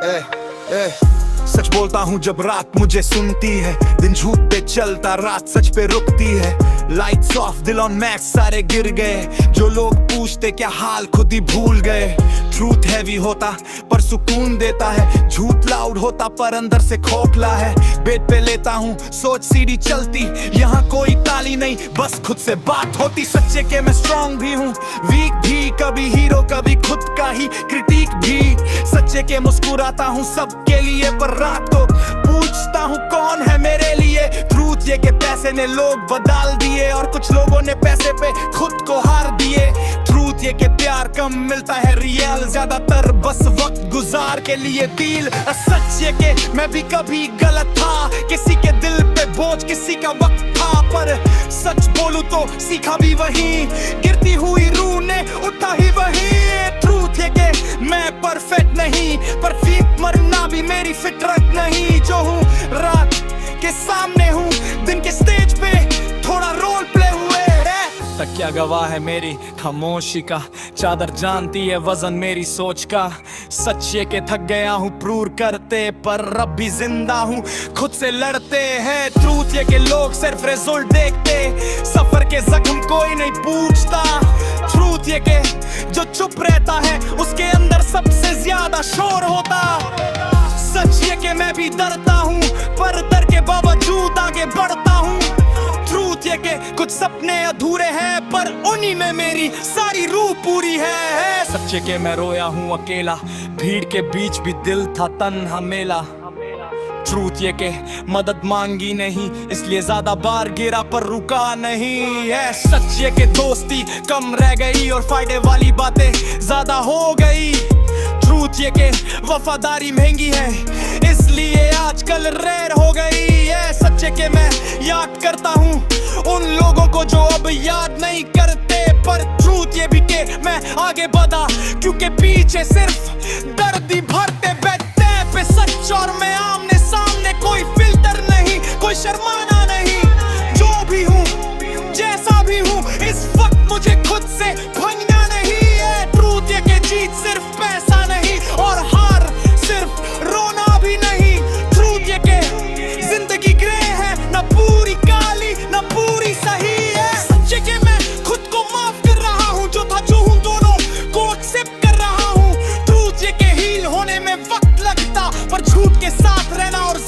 ए, ए, सच बोलता हूँ जब रात मुझे सुनती है, दिन झूठ पे चलता रात सच पे रुकती है। लाइट्स ऑफ दिल ऑन मैक्स सारे गिर गए, जो लोग पूछते क्या हाल खुद ही भूल गए। ट्रूथ हैवी होता पर सुकून देता है, झूठ लाउड होता पर अंदर से खोखला है। बेड पे लेता हूँ सोच सीढ़ी चलती, यहाँ कोई ताली नहीं बस खुद से बात होती। सच्चे के मैं स्ट्रॉन्ग भी हूँ वीक भी, कभी हीरो कभी खुद का ही क्रिटिक भी। सच्चे के मुस्कुराता हूँ सबके लिए पर रात को पूछता हूँ कौन है मेरे लिए। ट्रूथ ये के पैसे ने लोग बदल दिए और कुछ लोगों ने पैसे पे खुद को हार दिए। ट्रूथ ये के प्यार कम मिलता है रियल, ज्यादातर बस वक्त गुजार के लिए डील। सच ये के मैं भी कभी गलत था, किसी के दिल पे बोझ किसी का वक्त था, पर सच बोलूं तो सीखा भी वही, गिरती हुई रूह ने उठा ही वही। ट्रूथ ये के मैं परफेक्ट नहीं, परफेक्ट मरना भी मेरी फितरत नहीं। जो हूँ रात के सामने हूँ, दिन के स्टेज पे थोड़ा रोल प्ले हुए है। तक क्या गवाह है मेरी खामोशी का, चादर जानती है वजन मेरी सोच का। सच ये के थक गया हूँ प्रूव करते, पर अब भी जिंदा हूँ खुद से लड़ते हैं। ट्रूथ ये के लोग सिर्फ रिजल्ट देखते, सफर के जख्म कोई नहीं पूछता। ट्रूथ ये के जो चुप रहता है उसके अंदर सबसे ज्यादा शोर होता। सच ये के मैं भी डरता हूँ पर डर के बावजूद आगे बढ़ता हूँ। ट्रूथ ये के कुछ सपने अधूरे हैं पर उन्हीं में मेरी सारी रूह पूरी है। सच्चे के मैं रोया हूँ अकेला, भीड़ के बीच भी दिल था तन्हा मेला। ट्रूथ ये के मदद मांगी नहीं इसलिए ज्यादा बार गिरा पर रुका नहीं है। सच ये के दोस्ती कम रह गई और फायदे वाली बातें ज्यादा हो गई। ट्रूथ ये के वफादारी महंगी है इसलिए आजकल रेयर हो गई है। सच्चे के मैं याद करता हूँ उन लोगों को जो अब याद नहीं करते, पर ट्रूथ ये भी के मैं आगे बढ़ा क्योंकि पीछे सिर्फ दर्द ही भरते बैठते पे। सच और मैं आमने सामने, कोई फिल्टर नहीं कोई शर्माना नहीं। जो भी हूँ जैसा भी हूँ इस वक्त मुझे खुद से भागना नहीं है। ट्रूथ ये के जीत सिर्फ पैसा नहीं और हार सिर्फ रोना भी नहीं। ट्रूथ ये के जिंदगी ग्रे है, ना पूरी काली ना पूरी सही है। सच्चे के मैं खुद को माफ कर रहा हूँ, जो था जो हूँ दोनों को एक्सेप्ट कर रहा हूँ। ट्रूथ ये के हील होने में वक्त लगता पर झूठ के साथ रहना और